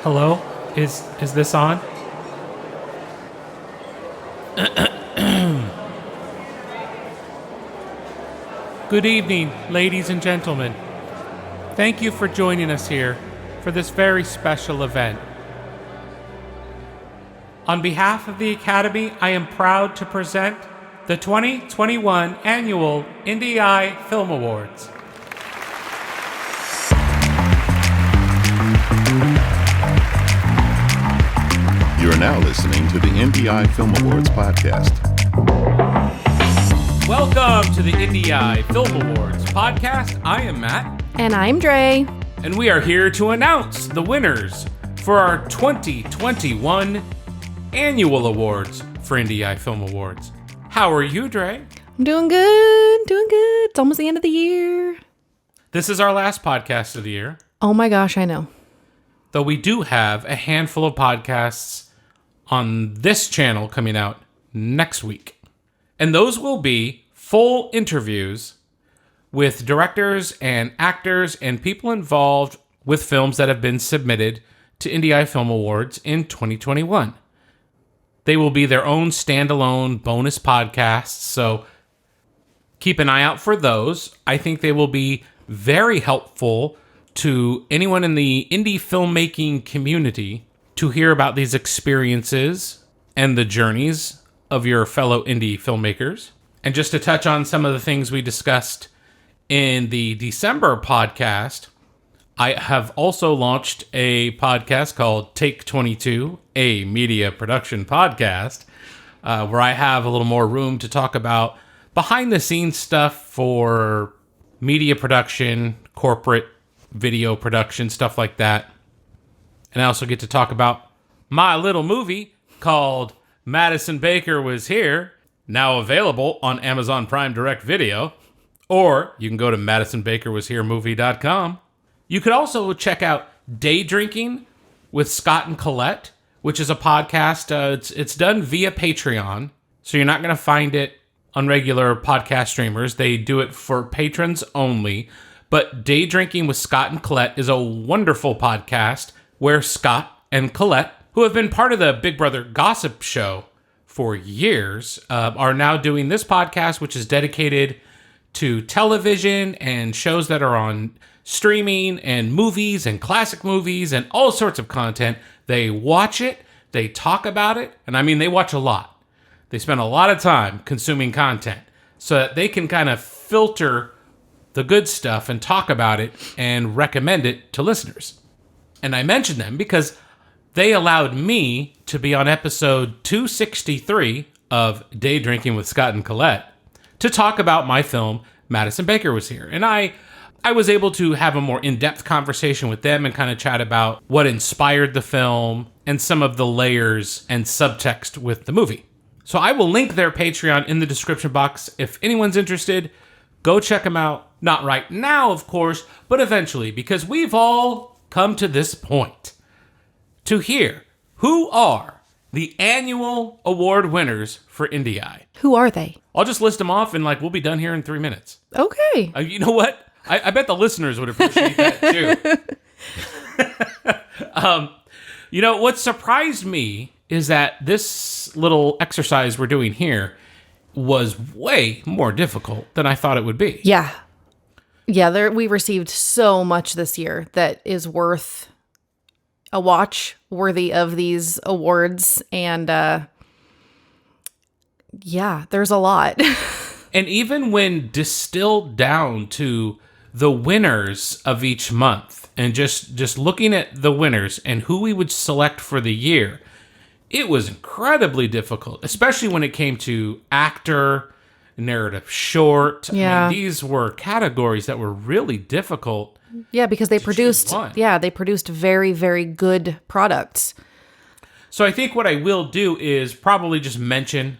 Hello? Is this on? Good evening, ladies and gentlemen. Thank you for joining us here for this very special event. On behalf of the Academy, I am proud to present the 2021 Annual IndieEye Film Awards. You are now listening to the IndieEye Film Awards podcast. Welcome to the IndieEye Film Awards podcast. I am Matt. And I'm Dre. And we are here to announce the winners for our 2021 Annual Awards for IndieEye Film Awards. How are you, Dre? I'm doing good. It's almost the end of the year. This is our last podcast of the year. Oh my gosh, I know. Though we do have a handful of podcasts on this channel coming out next week. And those will be full interviews with directors and actors and people involved with films that have been submitted to IndieEye Film Awards in 2021. They will be their own standalone bonus podcasts, so keep an eye out for those. I think they will be very helpful to anyone in the indie filmmaking community to hear about these experiences and the journeys of your fellow indie filmmakers. And just to touch on some of the things we discussed in the December podcast, I have also launched a podcast called Take 22, a media production podcast, where I have a little more room to talk about behind-the-scenes stuff for media production, corporate video production, stuff like that. And I also get to talk about my little movie called Madison Baker Was Here, now available on Amazon Prime Direct Video, or you can go to MadisonBakerWasHereMovie.com. You could also check out Day Drinking with Scott and Colette, which is a podcast. It's done via Patreon, so you're not going to find it on regular podcast streamers. They do it for patrons only. But Day Drinking with Scott and Colette is a wonderful podcast where Scott and Colette, who have been part of the Big Brother Gossip Show for years, are now doing this podcast, which is dedicated to television and shows that are on streaming and movies and classic movies and all sorts of content. They watch it, they talk about it, and I mean, they watch a lot. They spend a lot of time consuming content so that they can kind of filter the good stuff and talk about it and recommend it to listeners. And I mention them because they allowed me to be on episode 263 of Day Drinking with Scott and Colette to talk about my film, Madison Baker Was Here. And I was able to have a more in-depth conversation with them and kind of chat about what inspired the film and some of the layers and subtext with the movie. So I will link their Patreon in the description box. If anyone's interested, go check them out. Not right now, of course, but eventually, because we've all come to this point to hear who are the annual award winners for IndieEye. Who are they? I'll just list them off and we'll be done here in 3 minutes. Okay. You know what? I bet the listeners would appreciate that too. What surprised me is that this little exercise we're doing here was way more difficult than I thought it would be. Yeah, we received so much this year that is worth a watch, worthy of these awards. And there's a lot. And even when distilled down to the winners of each month and just looking at the winners and who we would select for the year, it was incredibly difficult, especially when it came to actor, narrative short. Yeah. I mean, these were categories that were really difficult. Yeah, because they produced very, very good products. So I think what I will do is probably just mention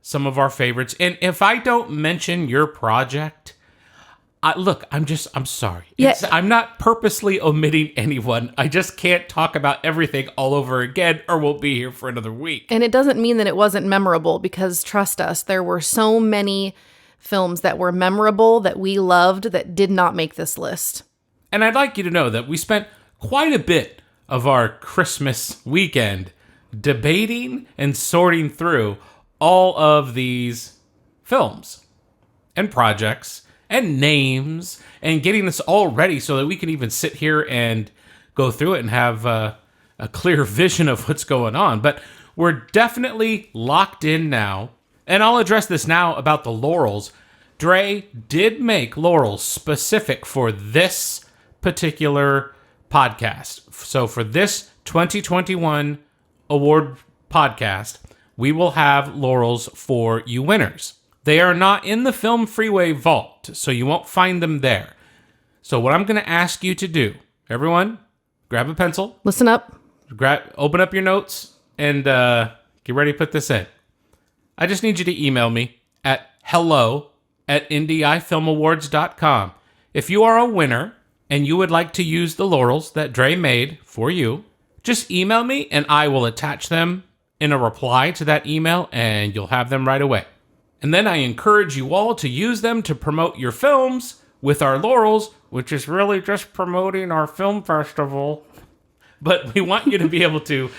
some of our favorites. And if I don't mention your project, I'm sorry. Yeah. I'm not purposely omitting anyone. I just can't talk about everything all over again or we'll be here for another week. And it doesn't mean that it wasn't memorable, because trust us, there were so many films that were memorable that we loved that did not make this list. And I'd like you to know that we spent quite a bit of our Christmas weekend debating and sorting through all of these films and projects and names and getting this all ready so that we can even sit here and go through it and have a clear vision of what's going on. But we're definitely locked in now. And I'll address this now about the laurels. Dre did make laurels specific for this particular podcast. So for this 2021 award podcast, we will have laurels for you winners. They are not in the Film Freeway vault, so you won't find them there. So what I'm going to ask you to do, everyone, grab a pencil. Listen up. Open up your notes and get ready to put this in. I just need you to email me at hello@IndieEyeFilmAwards.com. If you are a winner and you would like to use the laurels that Dre made for you, just email me and I will attach them in a reply to that email and you'll have them right away. And then I encourage you all to use them to promote your films with our laurels, which is really just promoting our film festival. But we want you to be able to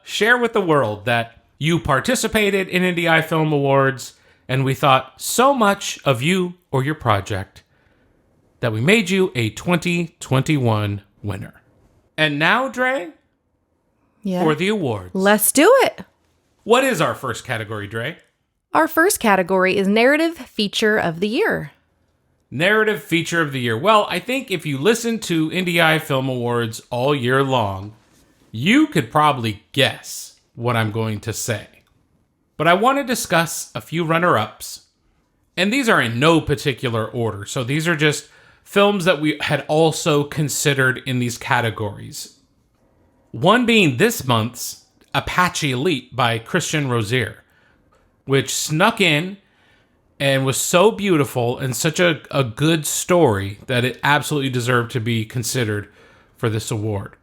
share with the world that you participated in IndieEye Film Awards and we thought so much of you or your project that we made you a 2021 winner. And now, Dre, for the awards. Let's do it. What is our first category, Dre? Our first category is Narrative Feature of the Year. Narrative Feature of the Year. Well, I think if you listen to IndieEye Film Awards all year long, you could probably guess what I'm going to say. But I want to discuss a few runner-ups. And these are in no particular order. So these are just films that we had also considered in these categories. One being this month's Apache Elite by Christian Rosier, which snuck in and was so beautiful and such a good story that it absolutely deserved to be considered for this award.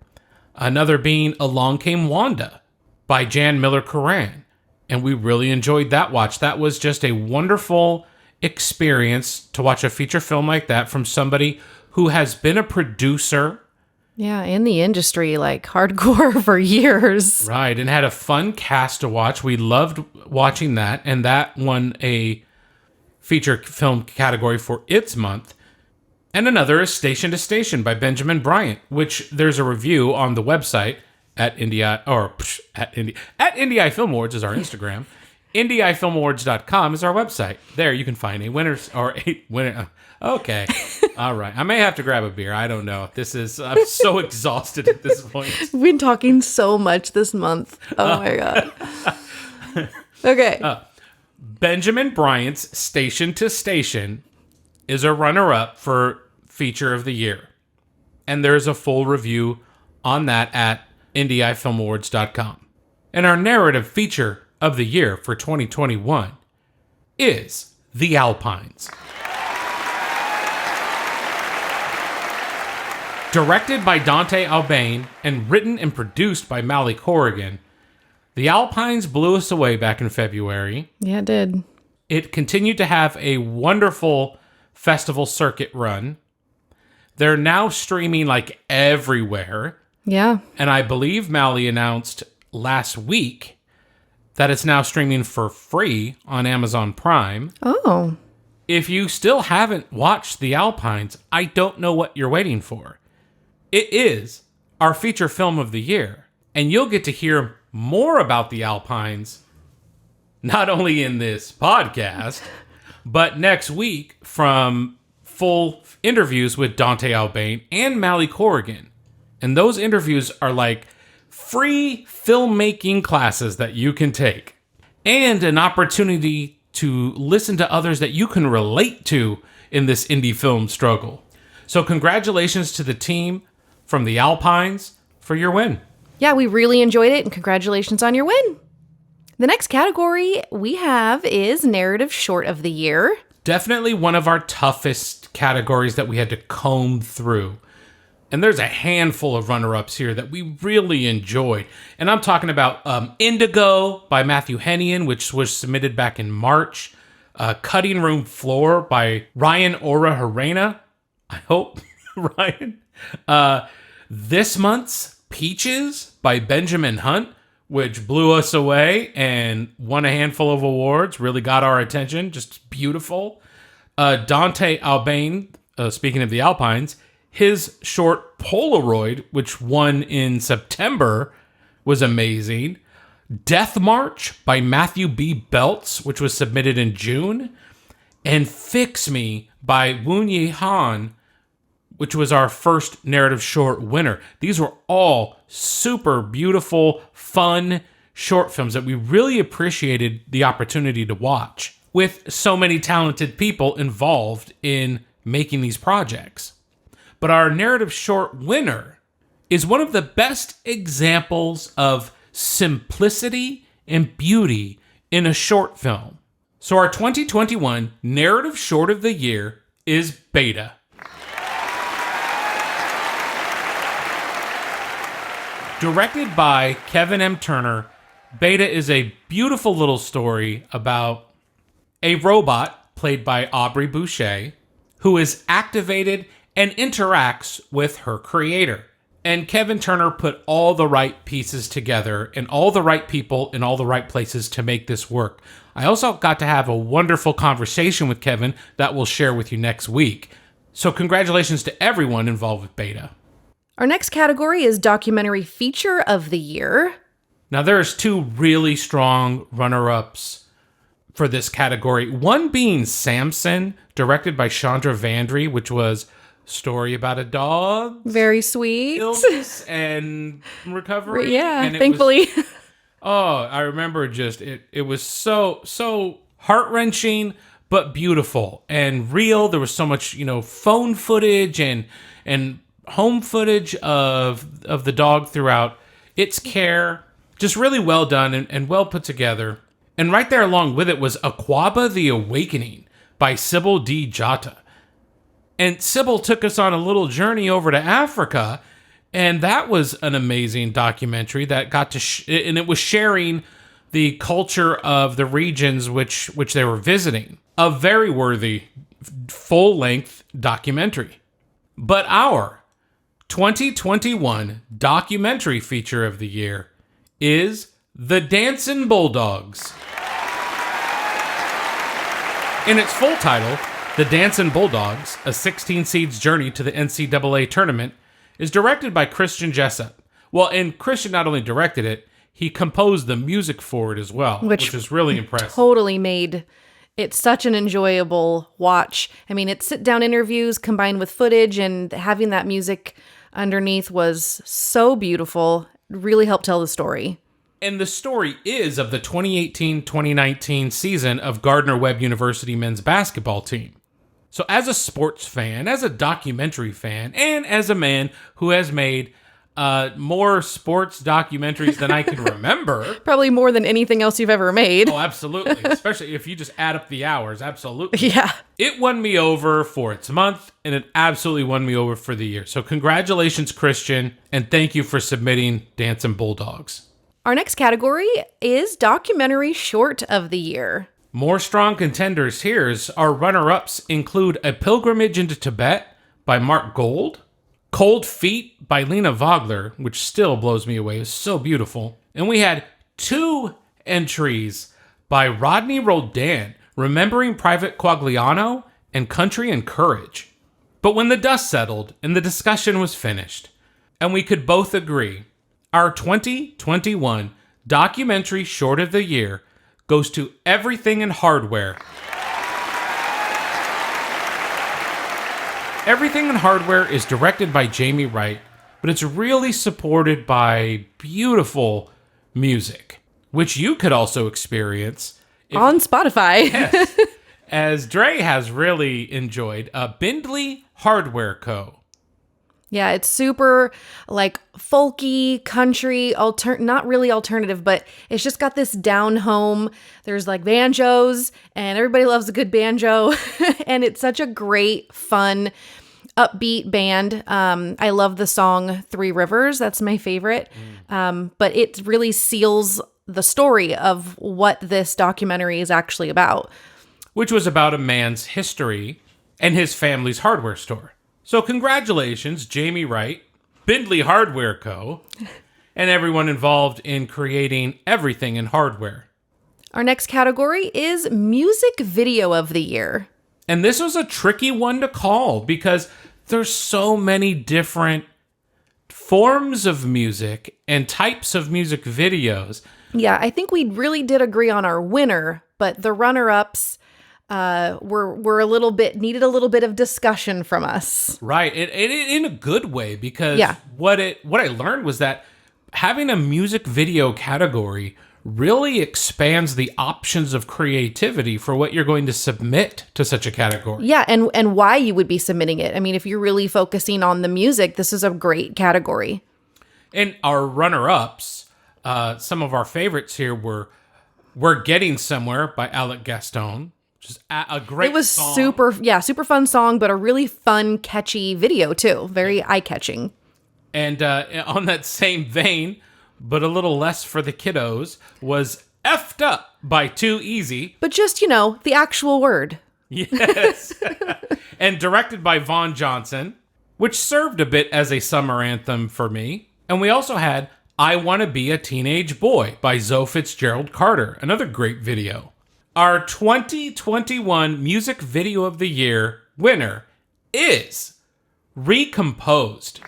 Another being Along Came Wanda by Jan Miller-Curran, and we really enjoyed that watch. That was just a wonderful experience to watch a feature film like that from somebody who has been a producer. Yeah, in the industry, like hardcore for years. Right, and had a fun cast to watch. We loved watching that, and that won a feature film category for its month. And another is Station to Station by Benjamin Bryant, which there's a review on the website at IndieEye, at IndieEye Film Awards is our Instagram. IndieEyeFilmAwards.com is our website. There you can find a winner or a winner. Okay. All right. I may have to grab a beer. I don't know. I'm so exhausted at this point. We've been talking so much this month. Oh my God. Okay. Benjamin Bryant's Station to Station is a runner-up for Feature of the Year. And there's a full review on that at IndieEyeFilmAwards.com. And our narrative feature of the year for 2021 is The Alpines. Directed by Dante Albane and written and produced by Mally Corrigan, The Alpines blew us away back in February. Yeah, it did. It continued to have a wonderful festival circuit run. They're now streaming like everywhere. Yeah. And I believe Mally announced last week that it's now streaming for free on Amazon Prime. Oh. If you still haven't watched The Alpines, I don't know what you're waiting for. It is our feature film of the year, and you'll get to hear more about The Alpines, not only in this podcast, but next week from full interviews with Dante Albane and Mally Corrigan. And those interviews are like free filmmaking classes that you can take and an opportunity to listen to others that you can relate to in this indie film struggle. So congratulations to the team from The Alpines for your win. Yeah, we really enjoyed it, and congratulations on your win. The next category we have is Narrative Short of the Year. Definitely one of our toughest categories that we had to comb through. And there's a handful of runner-ups here that we really enjoyed. And I'm talking about Indigo by Matthew Hennian, which was submitted back in March. Cutting Room Floor by Ryan Ora Herena. I hope, Ryan. This month's Peaches by Benjamin Hunt, which blew us away and won a handful of awards, really got our attention, just beautiful. Dante Albain, speaking of the Alpines, his short Polaroid, which won in September, was amazing. Death March by Matthew B. Belts, which was submitted in June. And Fix Me by Woon Yi Han, which was our first narrative short winner. These were all super beautiful, fun short films that we really appreciated the opportunity to watch, with so many talented people involved in making these projects. But our narrative short winner is one of the best examples of simplicity and beauty in a short film. So our 2021 narrative short of the year is Beta. Directed by Kevin M. Turner, Beta is a beautiful little story about a robot played by Aubrey Boucher who is activated and interacts with her creator. And Kevin Turner put all the right pieces together and all the right people in all the right places to make this work. I also got to have a wonderful conversation with Kevin that we'll share with you next week. So congratulations to everyone involved with Beta. Our next category is Documentary Feature of the Year. Now there's two really strong runner-ups for this category. One being Samson, directed by Chandra Vandry, which was a story about a dog. Very sweet. Illness and recovery. Yeah, and thankfully. I remember just, it was so heart-wrenching, but beautiful and real. There was so much, phone footage and home footage of the dog throughout its care. Just really well done and well put together. And right there along with it was Aquaba the Awakening by Sybil D. Jata. And Sybil took us on a little journey over to Africa, and that was an amazing documentary that got to and it was sharing the culture of the regions which they were visiting. A very worthy full-length documentary. But our 2021 documentary feature of the year is The Dancin' Bulldogs. In its full title, The Dancin' Bulldogs, a 16 seeds journey to the NCAA tournament, is directed by Christian Jessup. Well, and Christian not only directed it, he composed the music for it as well, which is really impressive. Totally made it such an enjoyable watch. I mean, it's sit-down interviews combined with footage, and having that music underneath was so beautiful. It really helped tell the story. And the story is of the 2018-2019 season of Gardner-Webb University men's basketball team. So as a sports fan, as a documentary fan, and as a man who has made more sports documentaries than I can remember. Probably more than anything else you've ever made. Oh, absolutely. Especially if you just add up the hours. Absolutely. Yeah. It won me over for its month, and it absolutely won me over for the year. So congratulations, Christian, and thank you for submitting Dancin' Bulldogs. Our next category is Documentary Short of the Year. More strong contenders here. Our runner-ups include A Pilgrimage into Tibet by Mark Gold, Cold Feet by Lena Vogler, which still blows me away. It's so beautiful. And we had two entries by Rodney Roldan, Remembering Private Quagliano and Country and Courage. But when the dust settled and the discussion was finished, and we could both agree, our 2021 documentary short of the year goes to Everything in Hardware. Everything in Hardware is directed by Jamie Wright, but it's really supported by beautiful music, which you could also experience on Spotify. Yes, as Dre has really enjoyed Bindley Hardware Co. Yeah, it's super like folky, country, not really alternative, but it's just got this down home. There's like banjos, and everybody loves a good banjo. And it's such a great, fun, upbeat band. I love the song Three Rivers. That's my favorite. But it really seals the story of what this documentary is actually about. Which was about a man's history and his family's hardware store. So congratulations, Jamie Wright, Bindley Hardware Co., and everyone involved in creating everything in hardware. Our next category is Music Video of the Year. And this was a tricky one to call because there's so many different forms of music and types of music videos. Yeah, I think we really did agree on our winner, but the runner-ups were a little bit, needed a little bit of discussion from us. Right, in a good way, because what I learned was that having a music video category really expands the options of creativity for what you're going to submit to such a category. Yeah, and why you would be submitting it. I mean, if you're really focusing on the music, this is a great category. And our runner-ups, some of our favorites here were "We're Getting Somewhere" by Alec Gaston, which is a great song. It was super fun song, but a really fun, catchy video too. Very eye-catching. And on that same vein, but a little less for the kiddos, was "Effed Up" by Too Easy. But just, the actual word. Yes. And directed by Vaughn Johnson, which served a bit as a summer anthem for me. And we also had "I Want to Be a Teenage Boy" by Zoe Fitzgerald Carter, another great video. Our 2021 Music Video of the Year winner is Recomposed.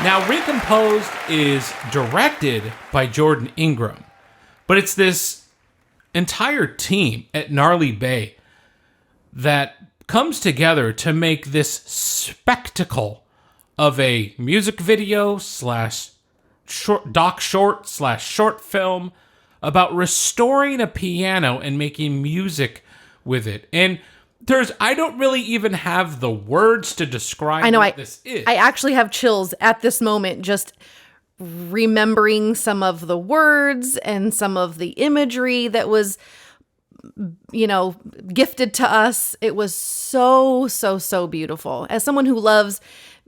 Now, Recomposed is directed by Jordan Ingram, but it's this entire team at Gnarly Bay that comes together to make this spectacle of a music video short film about restoring a piano and making music with it. And I don't really even have the words to describe what this is. I actually have chills at this moment just remembering some of the words and some of the imagery that was, gifted to us. It was so beautiful. As someone who loves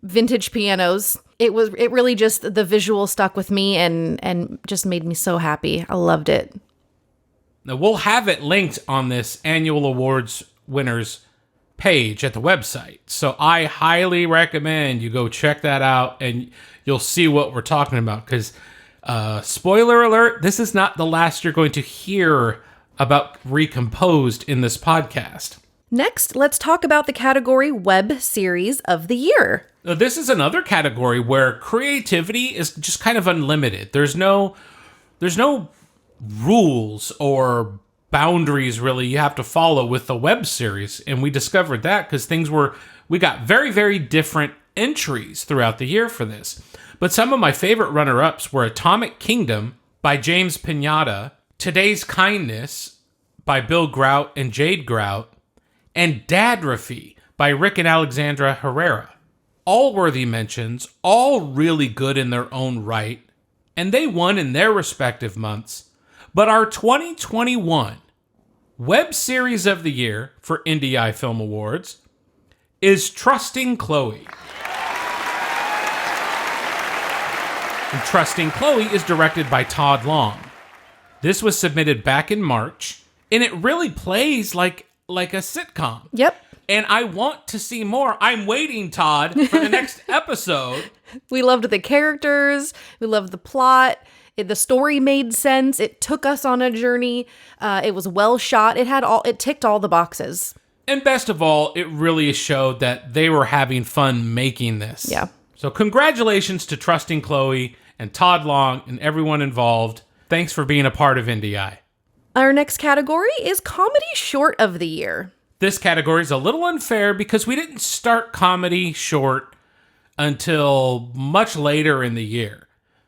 vintage pianos, it really just, the visual stuck with me and just made me so happy. I loved it. Now, we'll have it linked on this annual awards winners page at the website. So I highly recommend you go check that out and you'll see what we're talking about. Because, spoiler alert, this is not the last you're going to hear about Recomposed in this podcast. Next, let's talk about the category Web Series of the Year. Now, this is another category where creativity is just kind of unlimited. There's no rules or boundaries really you have to follow with the web series, and we discovered that because we got very, very different entries throughout the year for this. But some of my favorite runner-ups were Atomic Kingdom by James Pinata, Today's Kindness by Bill Grout and Jade Grout, and Dadrafy by Rick and Alexandra Herrera. All worthy mentions, all really good in their own right, and they won in their respective months. But our 2021 Web Series of the Year for IndieEye Film Awards is Trusting Chloe. And Trusting Chloe is directed by Todd Long. This was submitted back in March, and it really plays like a sitcom. Yep. And I want to see more. I'm waiting, Todd, for the next episode. We loved the characters. We loved the plot. The story made sense. It took us on a journey. It was well shot. It ticked all the boxes. And best of all, it really showed that they were having fun making this. Yeah. So congratulations to Trusting Chloe and Todd Long and everyone involved. Thanks for being a part of IndieEye. Our next category is Comedy Short of the Year. This category is a little unfair because we didn't start comedy short until much later in the year.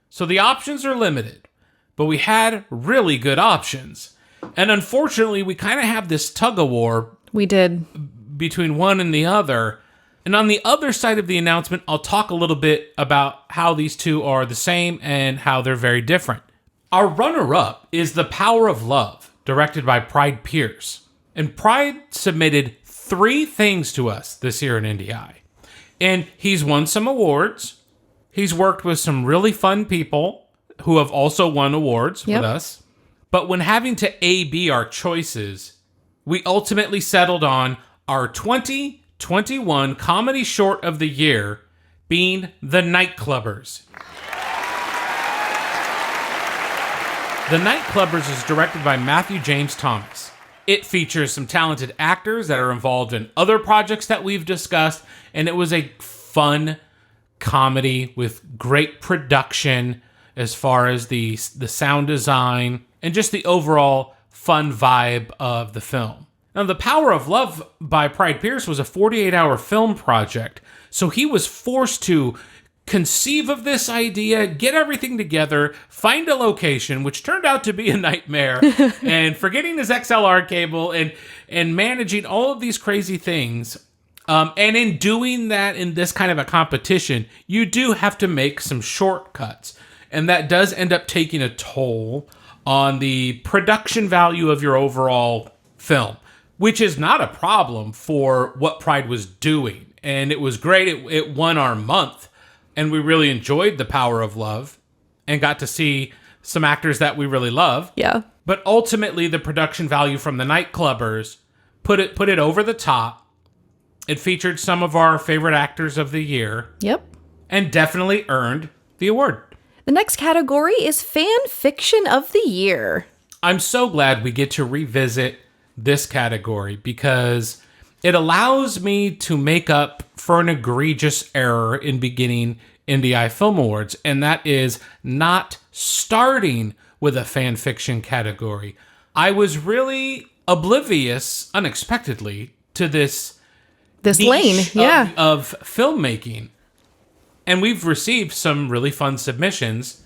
So the options are limited, but we had really good options. And unfortunately, we kind of have this tug-of-war. We did. Between one and the other. And on the other side of the announcement, I'll talk a little bit about how these two are the same and how they're very different. Our runner-up is The Power of Love, directed by Pride Pierce. And Pride submitted 3 things to us this year in IndieEye. And he's won some awards. He's worked with some really fun people who have also won awards with us. But when having to A-B our choices, we ultimately settled on our 2021 2021 comedy short of the year being The Nightclubbers. The Nightclubbers is directed by Matthew James Thomas. It features some talented actors that are involved in other projects that we've discussed, and it was a fun comedy with great production as far as the sound design and just the overall fun vibe of the film. Now, The Power of Love by Pride Pierce was a 48-hour film project, so he was forced to conceive of this idea, get everything together, find a location, which turned out to be a nightmare, and forgetting his XLR cable and managing all of these crazy things. And in doing that in this kind of a competition, you do have to make some shortcuts. And that does end up taking a toll on the production value of your overall film, which is not a problem for what Pride was doing. And it was great. It won our month. And we really enjoyed The Power of Love and got to see some actors that we really love. Yeah. But ultimately, the production value from The Nightclubbers put it over the top. It featured some of our favorite actors of the year. Yep. And definitely earned the award. The next category is Fan Fiction of the Year. I'm so glad we get to revisit this category because it allows me to make up for an egregious error in beginning IndieEye Film Awards, and that is not starting with a fan fiction category. I was really oblivious, unexpectedly, to this lane, yeah, of filmmaking. And we've received some really fun submissions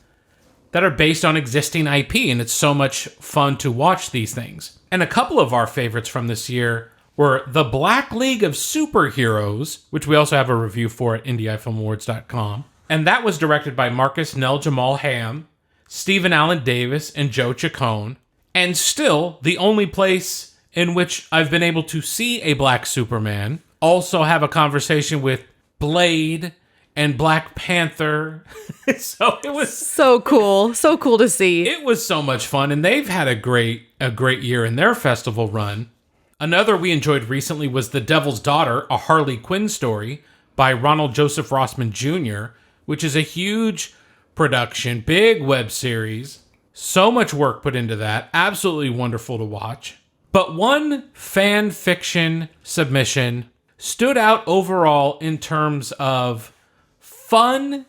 that are based on existing IP, and it's so much fun to watch these things. And a couple of our favorites from this year were The Black League of Superheroes, which we also have a review for at IndieEyeFilmAwards.com. And that was directed by Marcus Nell Jamal Ham, Stephen Allen Davis, and Joe Chacon. And still, the only place in which I've been able to see a Black Superman, also have a conversation with Blade and Black Panther. So it was so cool to see. It was so much fun, and they've had a great year in their festival run. Another we enjoyed recently was The Devil's Daughter, a Harley Quinn story by Ronald Joseph Rossman Jr., which is a huge production, big web series. So much work put into that. Absolutely wonderful to watch. But one fan fiction submission stood out overall in terms of fun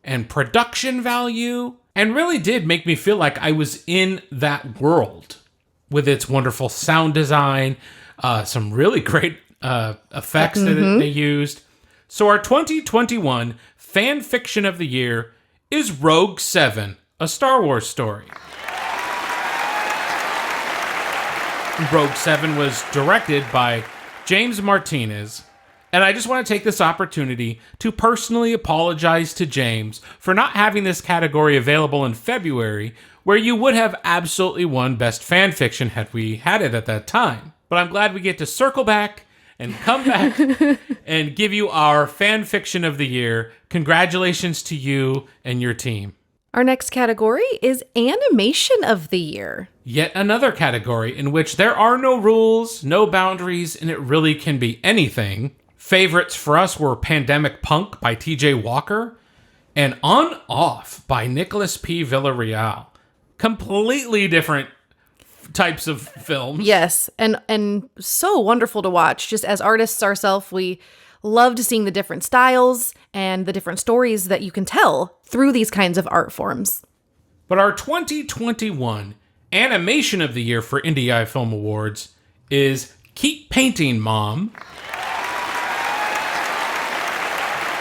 and production value, and really did make me feel like I was in that world with its wonderful sound design, some really great effects that they used. So our 2021 fan fiction of the year is Rogue 7, a Star Wars story. Rogue 7 was directed by James Martinez, and I just want to take this opportunity to personally apologize to James for not having this category available in February, where you would have absolutely won Best Fan Fiction had we had it at that time. But I'm glad we get to circle back and come back and give you our Fan Fiction of the Year. Congratulations to you and your team. Our next category is Animation of the Year. Yet another category in which there are no rules, no boundaries, and it really can be anything. Favorites for us were Pandemic Punk by T.J. Walker and On Off by Nicholas P. Villarreal. Completely different types of films. Yes, and so wonderful to watch. Just as artists ourselves, we loved seeing the different styles and the different stories that you can tell through these kinds of art forms. But our 2021 Animation of the Year for IndieEye Film Awards is Keep Painting, Mom.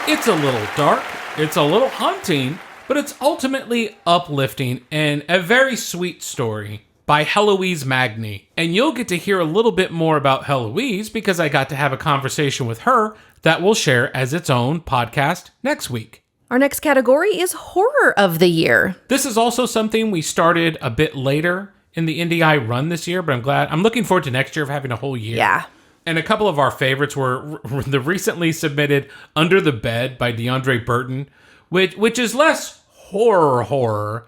It's a little dark, it's a little haunting, but it's ultimately uplifting and a very sweet story by Heloise Magny. And you'll get to hear a little bit more about Heloise because I got to have a conversation with her that we'll share as its own podcast next week. Our next category is Horror of the Year. This is also something we started a bit later in the IndieEye run this year, but I'm looking forward to next year of having a whole year. Yeah. And a couple of our favorites were the recently submitted Under the Bed by DeAndre Burton, which is less horror,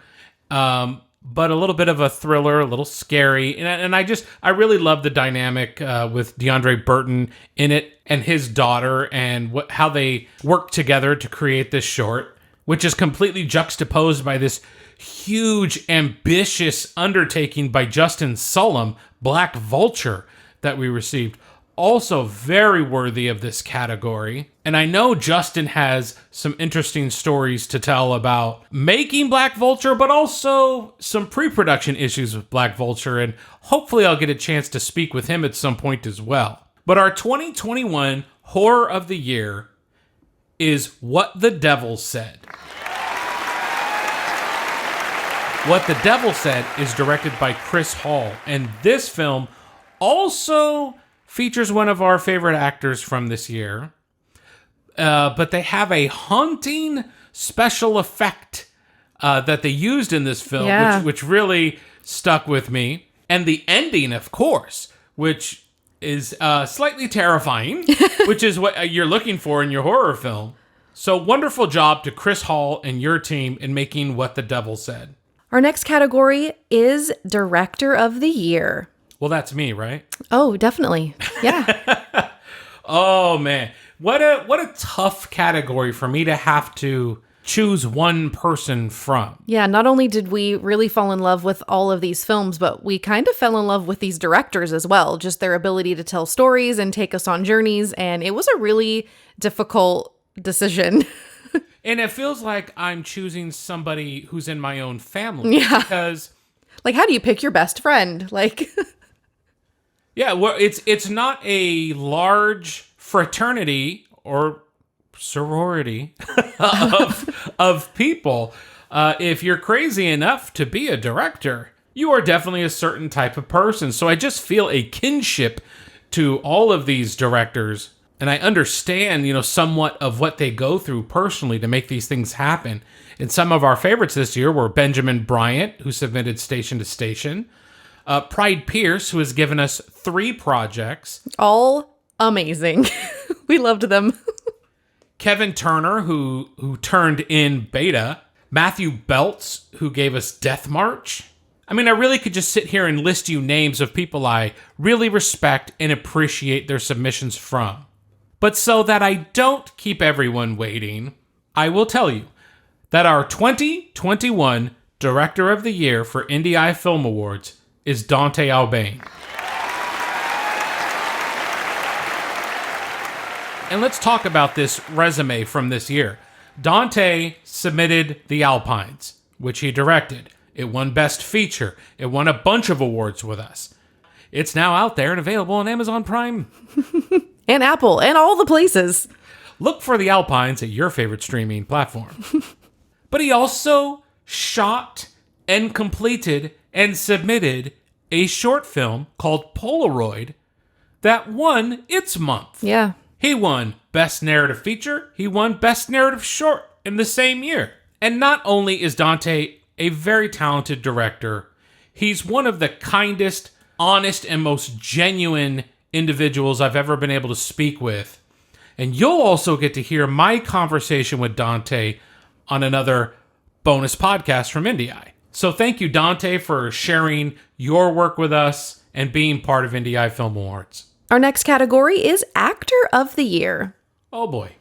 but a little bit of a thriller, a little scary. And I really love the dynamic with DeAndre Burton in it and his daughter and how they work together to create this short, which is completely juxtaposed by this huge, ambitious undertaking by Justin Sullum, Black Vulture, that we received. Also very worthy of this category. And I know Justin has some interesting stories to tell about making Black Vulture, but also some pre-production issues with Black Vulture, and hopefully I'll get a chance to speak with him at some point as well. But our 2021 Horror of the Year is What the Devil Said. What the Devil Said is directed by Chris Hall, and this film also features one of our favorite actors from this year, but they have a haunting special effect that they used in this film, which really stuck with me. And the ending, of course, which is slightly terrifying, which is what you're looking for in your horror film. So wonderful job to Chris Hall and your team in making What the Devil Said. Our next category is Director of the Year. Well, that's me, right? Oh, definitely. Yeah. Oh, man. What a tough category for me to have to choose one person from. Yeah, not only did we really fall in love with all of these films, but we kind of fell in love with these directors as well. Just their ability to tell stories and take us on journeys. And it was a really difficult decision. And it feels like I'm choosing somebody who's in my own family. Yeah. Because... like, how do you pick your best friend? Like... yeah, well, it's not a large fraternity or sorority of people. If you're crazy enough to be a director, you are definitely a certain type of person. So I just feel a kinship to all of these directors, and I understand, somewhat of what they go through personally to make these things happen. And some of our favorites this year were Benjamin Bryant, who submitted Station to Station, Pride Pierce, who has given us 3 projects. All amazing. We loved them. Kevin Turner, who turned in Beta. Matthew Belts, who gave us Death March. I mean, I really could just sit here and list you names of people I really respect and appreciate their submissions from. But so that I don't keep everyone waiting, I will tell you that our 2021 Director of the Year for IndieEye Film Awards is Dante Albane. And let's talk about this resume from this year. Dante submitted The Alpines, which he directed. It won Best Feature. It won a bunch of awards with us. It's now out there and available on Amazon Prime. And Apple, and all the places. Look for The Alpines at your favorite streaming platform. But he also shot and completed and submitted a short film called Polaroid that won its month. Yeah. He won Best Narrative Feature. He won Best Narrative Short in the same year. And not only is Dante a very talented director, he's one of the kindest, honest, and most genuine individuals I've ever been able to speak with. And you'll also get to hear my conversation with Dante on another bonus podcast from IndieEye. So thank you, Dante, for sharing your work with us and being part of IndieEye Film Awards. Our next category is Actor of the Year. Oh, boy.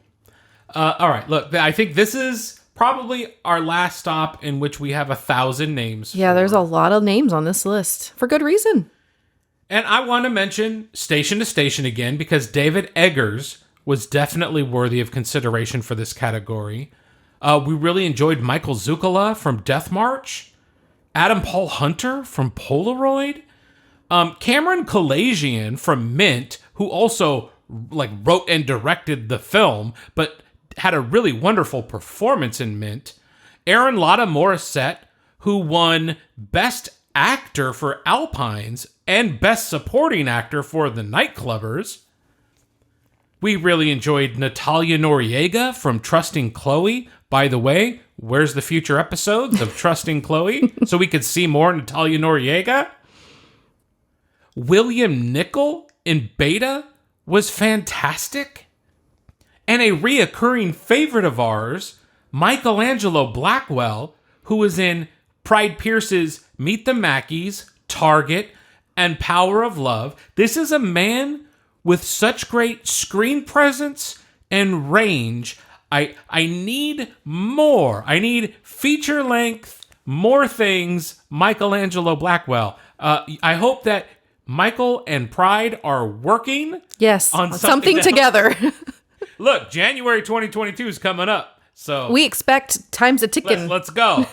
All right, look, I think this is probably our last stop in which we have 1,000 names. Yeah, there's a lot of names on this list, for good reason. And I want to mention Station to Station again, because David Eggers was definitely worthy of consideration for this category. We really enjoyed Michael Zuccala from Death March, Adam Paul Hunter from Polaroid, Cameron Kalajian from Mint, who also wrote and directed the film, but had a really wonderful performance in Mint. Aaron Lotta Morissette, who won Best Actor for Alpines and Best Supporting Actor for The Nightclubbers. We really enjoyed Natalia Noriega from Trusting Chloe. By the way, where's the future episodes of Trusting Chloe so we could see more Natalia Noriega? William Nickel in Beta was fantastic. And a reoccurring favorite of ours, Michelangelo Blackwell, who was in Pride Pierce's Meet the Mackeys, Target, and Power of Love. This is a man with such great screen presence and range. I need more. I need feature length, more things, Michelangelo Blackwell. I hope that Michael and Pride are working on something together. Look, January 2022 is coming up. So we expect time's a ticking. Let's go.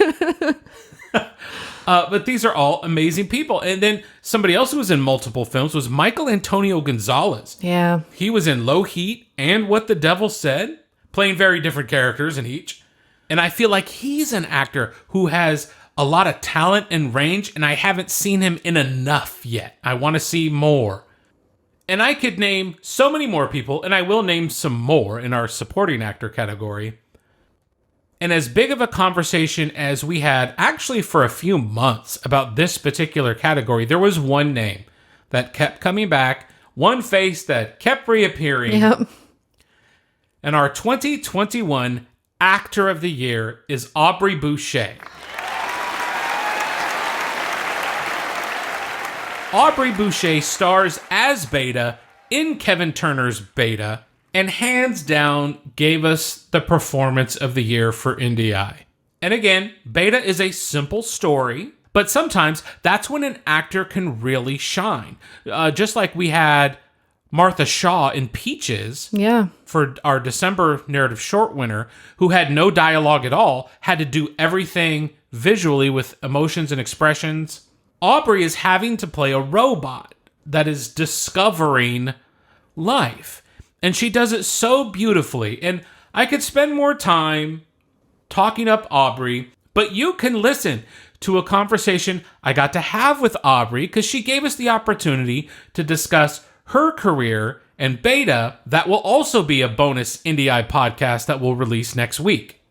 But these are all amazing people. And then somebody else who was in multiple films was Michael Antonio Gonzalez. Yeah. He was in Low Heat and What the Devil Said, playing very different characters in each. And I feel like he's an actor who has a lot of talent and range, and I haven't seen him in enough yet. I want to see more. And I could name so many more people, and I will name some more in our supporting actor category. And as big of a conversation as we had actually for a few months about this particular category, there was one name that kept coming back, one face that kept reappearing. Yep. And our 2021 Actor of the Year is Aubrey Boucher. Aubrey Boucher stars as Beta in Kevin Turner's Beta, and hands down gave us the performance of the year for IndieEye. And again, Beta is a simple story, but sometimes that's when an actor can really shine. Just like we had Martha Shaw in Peaches for our December narrative short winner, who had no dialogue at all, had to do everything visually with emotions and expressions. Aubrey is having to play a robot that is discovering life. And she does it so beautifully. And I could spend more time talking up Aubrey, but you can listen to a conversation I got to have with Aubrey because she gave us the opportunity to discuss her career and Beta. That will also be a bonus IndieEye podcast that we'll release next week.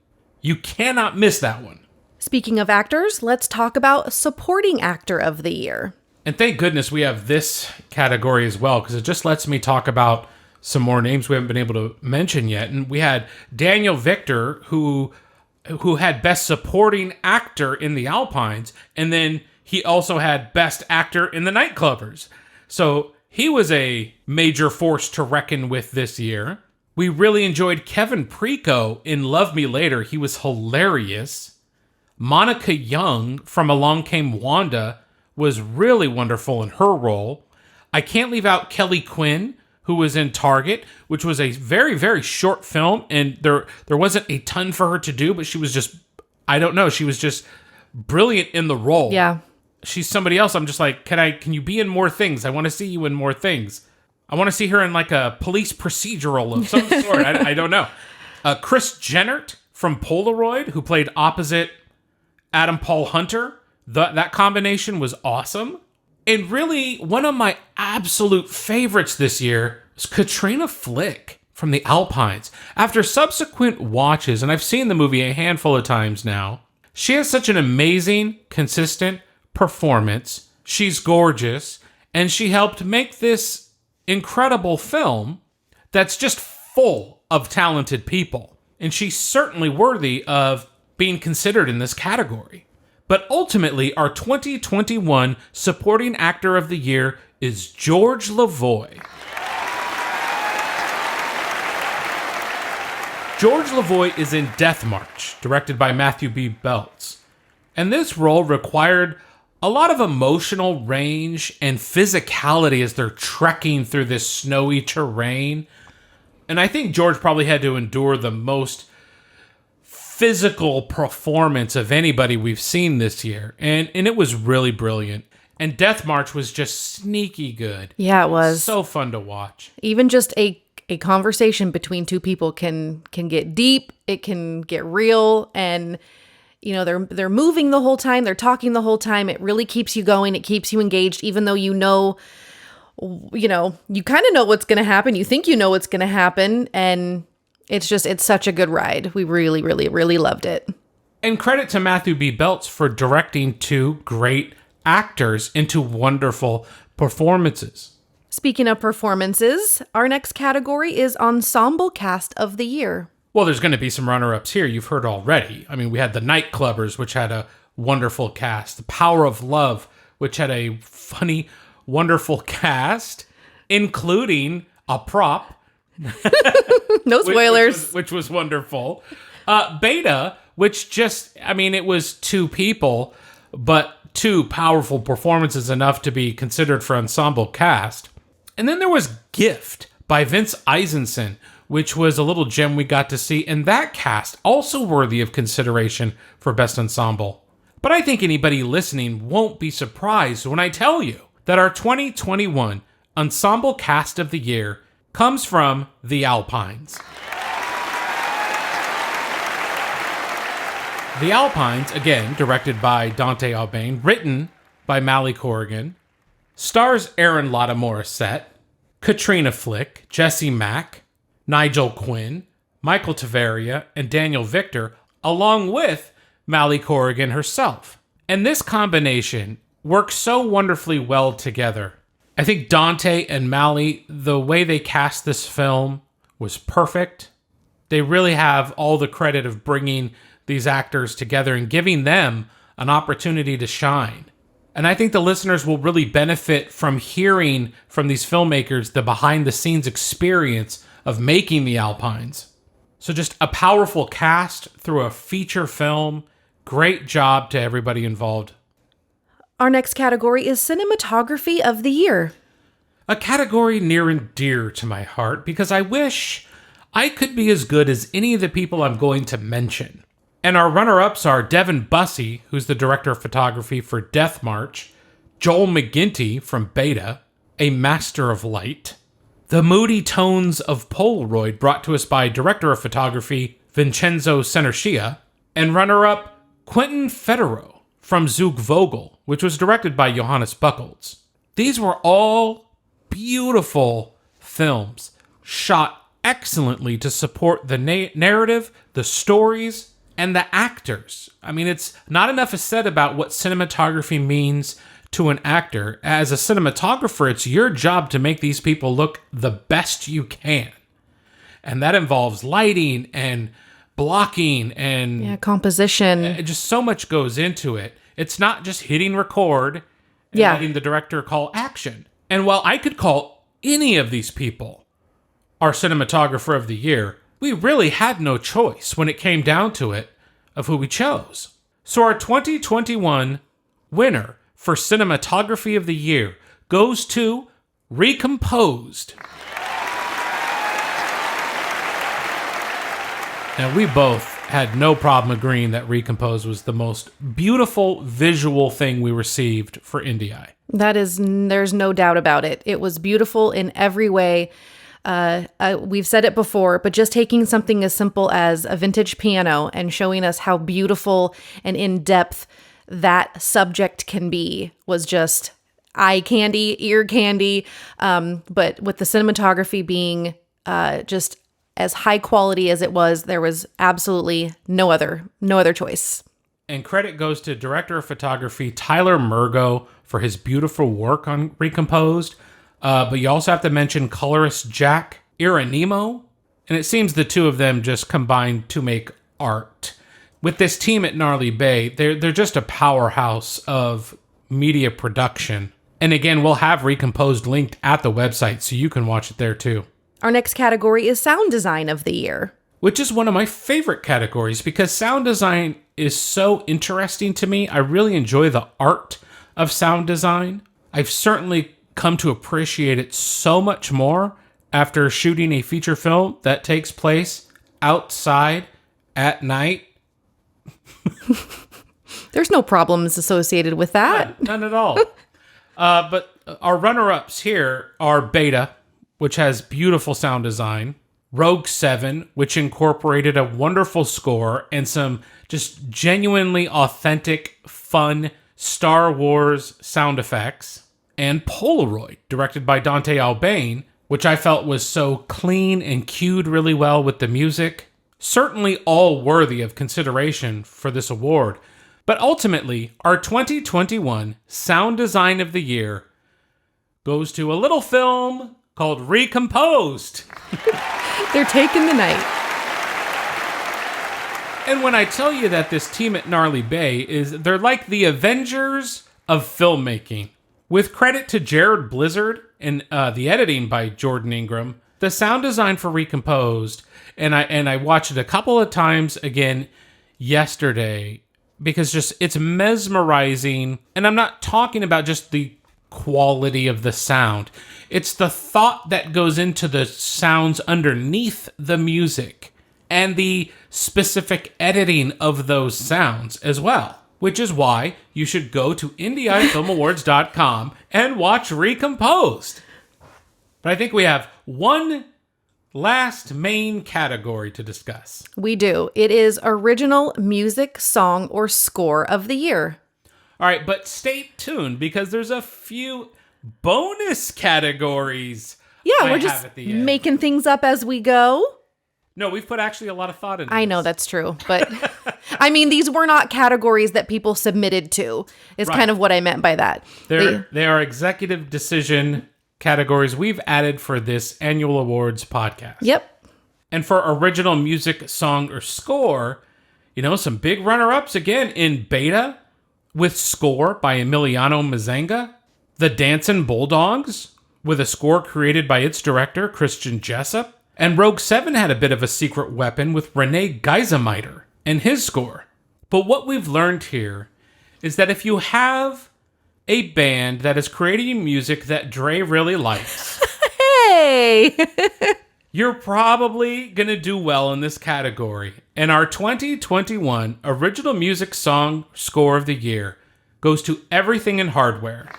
You cannot miss that one. Speaking of actors, let's talk about Supporting Actor of the Year. And thank goodness we have this category as well, because it just lets me talk about some more names we haven't been able to mention yet. And we had Daniel Victor, who had Best Supporting Actor in The Alpines, and then he also had Best Actor in The Nightclubbers. So he was a major force to reckon with this year. We really enjoyed Kevin Preco in Love Me Later. He was hilarious. Monica Young from Along Came Wanda was really wonderful in her role. I can't leave out Kelly Quinn, who was in Target, which was a very, very short film, and there wasn't a ton for her to do, but she was just, I don't know, she was just brilliant in the role. Yeah. She's somebody else. I'm just like, can you be in more things? I want to see you in more things. I want to see her in like a police procedural of some sort. I don't know. Chris Jennert from Polaroid, who played opposite Adam Paul Hunter. That combination was awesome. And really, one of my absolute favorites this year is Katrina Flick from The Alpines. After subsequent watches, and I've seen the movie a handful of times now, she has such an amazing, consistent performance. She's gorgeous, and she helped make this incredible film that's just full of talented people. And she's certainly worthy of being considered in this category. But ultimately, our 2021 Supporting Actor of the Year is George Lavoie. George Lavoie is in Death March, directed by Matthew B. Belts. And this role required a lot of emotional range and physicality as they're trekking through this snowy terrain. And I think George probably had to endure the most physical performance of anybody we've seen this year. And it was really brilliant. And Death March was just sneaky good. Yeah, it was. So fun to watch. Even just a conversation between two people can get deep, it can get real, and you know, they're moving the whole time, they're talking the whole time. It really keeps you going, it keeps you engaged, even though you kind of know what's going to happen. You think you know what's going to happen, and it's such a good ride. We really, really, really loved it. And credit to Matthew B. Belts for directing two great actors into wonderful performances. Speaking of performances, our next category is Ensemble Cast of the Year. Well, there's going to be some runner-ups here you've heard already. I mean, we had The Nightclubbers, which had a wonderful cast. The Power of Love, which had a funny, wonderful cast, including a prop. No spoilers. Which was wonderful. Beta, which just, I mean, it was two people, but two powerful performances enough to be considered for ensemble cast. And then there was Gift by Vince Eisenson, which was a little gem we got to see, and that cast also worthy of consideration for Best Ensemble. But I think anybody listening won't be surprised when I tell you that our 2021 Ensemble Cast of the Year comes from The Alpines. The Alpines, again, directed by Dante Albane, written by Mally Corrigan, stars Aaron Lotta Morissette, Katrina Flick, Jesse Mack, Nigel Quinn, Michael Taveria, and Daniel Victor, along with Mally Corrigan herself. And this combination works so wonderfully well together. I think Dante and Mally, the way they cast this film was perfect. They really have all the credit of bringing these actors together and giving them an opportunity to shine. And I think the listeners will really benefit from hearing from these filmmakers the behind-the-scenes experience of making The Alpines. So just a powerful cast through a feature film. Great job to everybody involved. Our next category is Cinematography of the Year. A category near and dear to my heart because I wish I could be as good as any of the people I'm going to mention. And our runner-ups are Devin Bussey, who's the director of photography for Death March, Joel McGinty from Beta, A Master of Light, The Moody Tones of Polaroid, brought to us by director of photography Vincenzo Senercia, and runner-up Quentin Federer from Zug Vogel, which was directed by Johannes Buchholz. These were all beautiful films, shot excellently to support the narrative, the stories, and the actors. I mean, it's not enough is said about what cinematography means to an actor. As a cinematographer, it's your job to make these people look the best you can. And that involves lighting and blocking and composition. Just so much goes into it. It's not just hitting record and letting the director call action. And while I could call any of these people our cinematographer of the year, we really had no choice when it came down to it of who we chose. So our 2021 winner for Cinematography of the Year goes to Recomposed. Now, we both had no problem agreeing that Recomposed was the most beautiful visual thing we received for IndieEye. There's no doubt about it. It was beautiful in every way. We've said it before, but just taking something as simple as a vintage piano and showing us how beautiful and in-depth that subject can be was just eye candy, ear candy. But with the cinematography being just as high quality as it was, there was absolutely no other choice. And credit goes to director of photography Tyler Murgo for his beautiful work on Recomposed. But you also have to mention colorist Jack Ironimo, and it seems the two of them just combined to make art. With this team at Gnarly Bay, they're just a powerhouse of media production. And again, we'll have Recomposed linked at the website, so you can watch it there too. Our next category is Sound Design of the Year, which is one of my favorite categories because sound design is so interesting to me. I really enjoy the art of sound design. I've certainly come to appreciate it so much more after shooting a feature film that takes place outside at night. There's no problems associated with that. None at all. But our runner-ups here are Beta, which has beautiful sound design, Rogue 7, which incorporated a wonderful score and some just genuinely authentic, fun Star Wars sound effects, and Polaroid, directed by Dante Albane, which I felt was so clean and cued really well with the music. Certainly all worthy of consideration for this award. But ultimately, our 2021 Sound Design of the Year goes to a little film called Recomposed. They're taking the night. And when I tell you that this team at Gnarly Bay they're like the Avengers of filmmaking. With credit to Jared Blizzard and the editing by Jordan Ingram, the sound design for Recomposed, and I watched it a couple of times again yesterday because just it's mesmerizing. And I'm not talking about just the quality of the sound. It's the thought that goes into the sounds underneath the music and the specific editing of those sounds as well. Which is why you should go to IndieEyeFilmAwards.com and watch Recomposed. But I think we have one last main category to discuss. We do. It is Original Music, Song, or Score of the Year. All right, but stay tuned because there's a few bonus categories. Yeah, we're just making things up as we go. No, we've put actually a lot of thought into I know that's true, but I mean, these were not categories that people submitted to, is kind of what I meant by that. They are executive decision categories we've added for this annual awards podcast. Yep. And for original music, song, or score, some big runner-ups again in Beta with Score by Emiliano Mazenga, The Dancin' Bulldogs with a score created by its director, Christian Jessup, and Rogue 7 had a bit of a secret weapon with Rene Geisemiter and his score. But what we've learned here is that if you have a band that is creating music that Dre really likes, hey, you're probably going to do well in this category. And our 2021 Original Music Song Score of the Year goes to Everything in Hardware.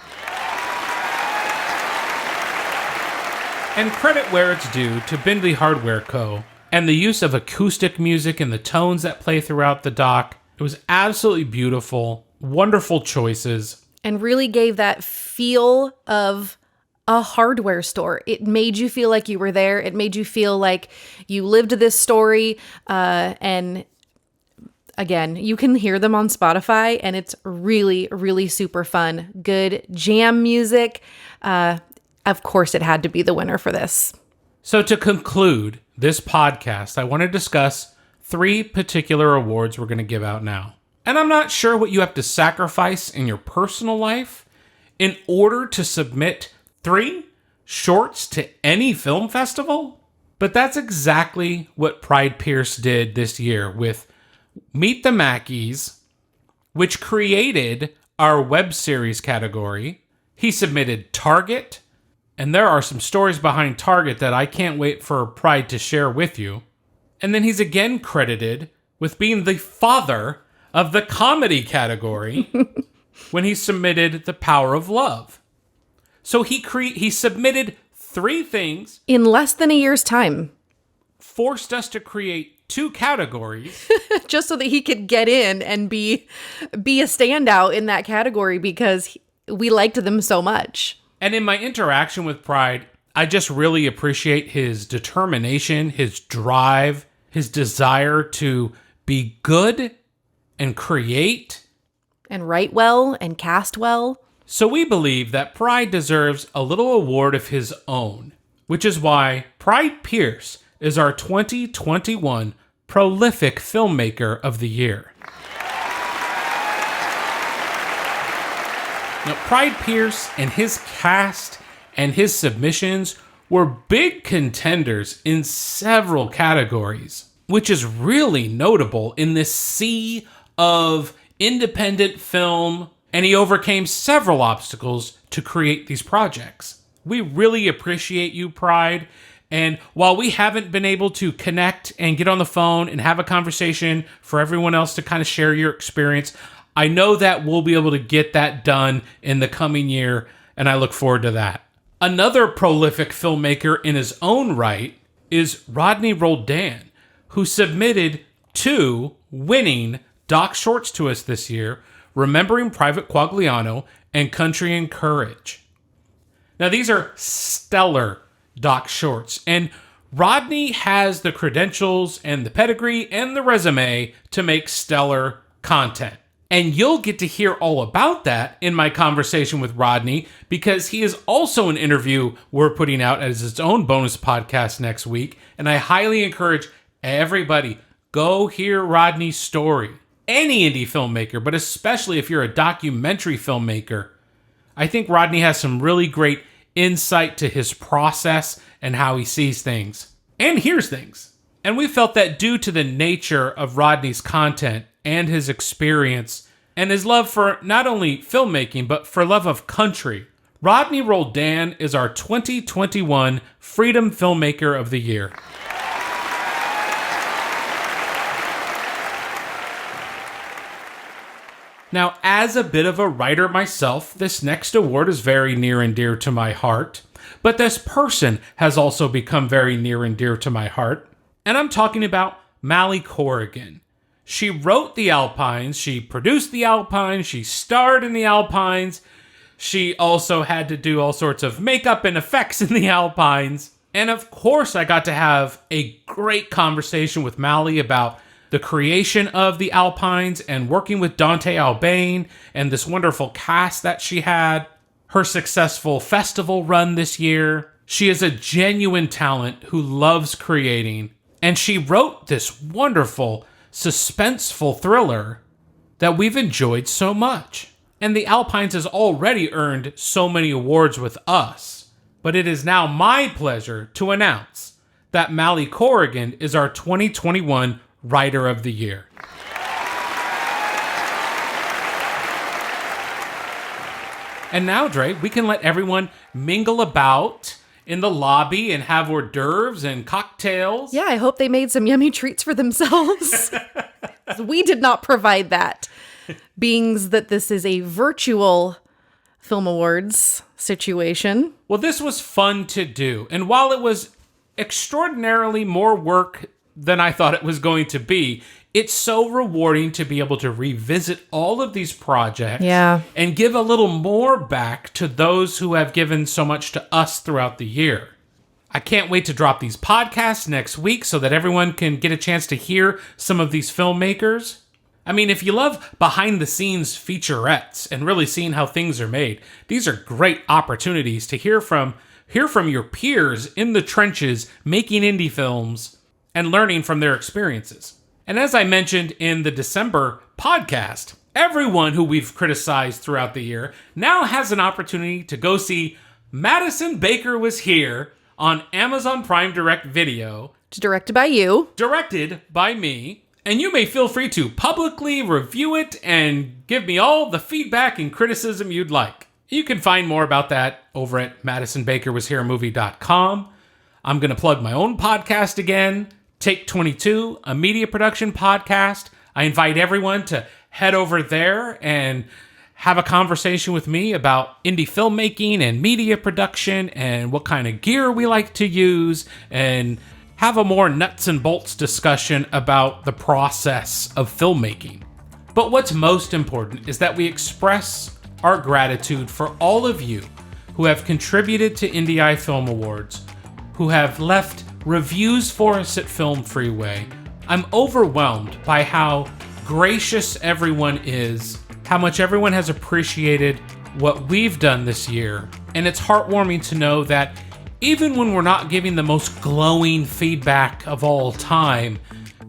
And credit where it's due to Bindley Hardware Co. and the use of acoustic music and the tones that play throughout the doc. It was absolutely beautiful, wonderful choices. And really gave that feel of a hardware store. It made you feel like you were there. It made you feel like you lived this story. And again, you can hear them on Spotify, and it's really, really super fun. Good jam music. Of course, it had to be the winner for this. So to conclude this podcast, I want to discuss 3 particular awards we're going to give out now. And I'm not sure what you have to sacrifice in your personal life in order to submit 3 shorts to any film festival, but that's exactly what Pride Pierce did this year with Meet the Mackies, which created our web series category. He submitted Target, and there are some stories behind Target that I can't wait for Pride to share with you. And then he's again credited with being the father of the comedy category when he submitted The Power of Love. So he submitted 3 things. In less than a year's time. Forced us to create 2 categories. Just so that he could get in and be a standout in that category because we liked them so much. And in my interaction with Pride, I just really appreciate his determination, his drive, his desire to be good and create. And write well and cast well. So we believe that Pride deserves a little award of his own, which is why Pride Pierce is our 2021 Prolific Filmmaker of the Year. Now, Pride Pierce and his cast and his submissions were big contenders in several categories, which is really notable in this sea of independent film, and he overcame several obstacles to create these projects. We really appreciate you, Pride, and while we haven't been able to connect and get on the phone and have a conversation for everyone else to kind of share your experience, I know that we'll be able to get that done in the coming year, and I look forward to that. Another prolific filmmaker in his own right is Rodney Roldan, who submitted 2 winning doc shorts to us this year, Remembering Private Quagliano and Country and Courage. Now, these are stellar doc shorts, and Rodney has the credentials and the pedigree and the resume to make stellar content. And you'll get to hear all about that in my conversation with Rodney, because he is also an interview we're putting out as its own bonus podcast next week. And I highly encourage everybody, go hear Rodney's story. Any indie filmmaker, but especially if you're a documentary filmmaker, I think Rodney has some really great insight to his process and how he sees things and hears things. And we felt that due to the nature of Rodney's content and his experience and his love for not only filmmaking, but for love of country, Rodney Roldan is our 2021 Freedom Filmmaker of the Year. Now, as a bit of a writer myself, this next award is very near and dear to my heart. But this person has also become very near and dear to my heart. And I'm talking about Mally Corrigan. She wrote The Alpines, she produced The Alpines, she starred in The Alpines. She also had to do all sorts of makeup and effects in The Alpines. And of course, I got to have a great conversation with Mally about the creation of The Alpines and working with Dante Albane and this wonderful cast that she had, her successful festival run this year. She is a genuine talent who loves creating, and she wrote this wonderful, suspenseful thriller that we've enjoyed so much. And The Alpines has already earned so many awards with us, but it is now my pleasure to announce that Mally Corrigan is our 2021 Writer of the Year. And now, Dre, we can let everyone mingle about in the lobby and have hors d'oeuvres and cocktails. Yeah, I hope they made some yummy treats for themselves. We did not provide that, being that this is a virtual Film Awards situation. Well, this was fun to do. And while it was extraordinarily more work than I thought it was going to be, it's so rewarding to be able to revisit all of these projects and give a little more back to those who have given so much to us throughout the year. I can't wait to drop these podcasts next week so that everyone can get a chance to hear some of these filmmakers. I mean, if you love behind-the-scenes featurettes and really seeing how things are made, these are great opportunities to hear from your peers in the trenches making indie films and learning from their experiences. And as I mentioned in the December podcast, everyone who we've criticized throughout the year now has an opportunity to go see Madison Baker Was Here on Amazon Prime Direct Video. Directed by you. Directed by me. And you may feel free to publicly review it and give me all the feedback and criticism you'd like. You can find more about that over at MadisonBakerWasHereMovie.com. I'm going to plug my own podcast again, Take 22, a media production podcast. I invite everyone to head over there and have a conversation with me about indie filmmaking and media production and what kind of gear we like to use, and have a more nuts and bolts discussion about the process of filmmaking. But what's most important is that we express our gratitude for all of you who have contributed to IndieEye Film Awards, who have left reviews for us at Film Freeway. I'm overwhelmed by how gracious everyone is, how much everyone has appreciated what we've done this year. And it's heartwarming to know that even when we're not giving the most glowing feedback of all time,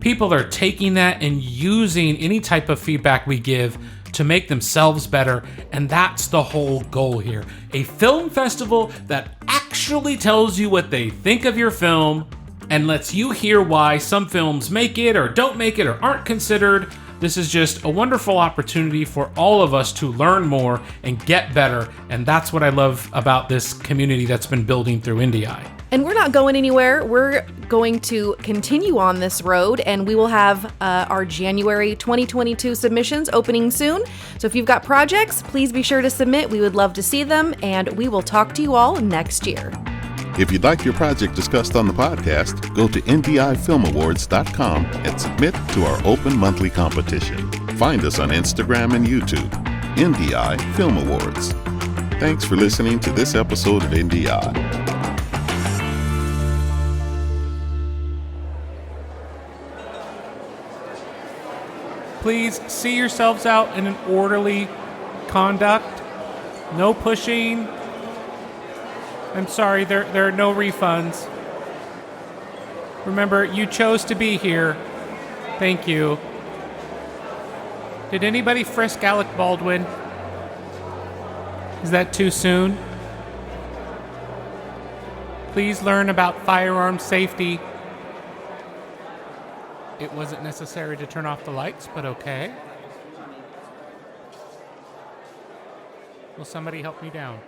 people are taking that and using any type of feedback we give to make themselves better. And that's the whole goal here. A film festival that actually tells you what they think of your film and lets you hear why some films make it or don't make it or aren't considered. This is just a wonderful opportunity for all of us to learn more and get better. And that's what I love about this community that's been building through IndieEye. And we're not going anywhere. We're going to continue on this road, and we will have our January 2022 submissions opening soon. So if you've got projects, please be sure to submit. We would love to see them, and we will talk to you all next year. If you'd like your project discussed on the podcast, go to IndieEyeFilmAwards.com and submit to our open monthly competition. Find us on Instagram and YouTube, IndieEye Film Awards. Thanks for listening to this episode of IndieEye. Please see yourselves out in an orderly conduct. No pushing. I'm sorry, there are no refunds. Remember, you chose to be here. Thank you. Did anybody frisk Alec Baldwin? Is that too soon? Please learn about firearm safety. It wasn't necessary to turn off the lights, but okay. Will somebody help me down?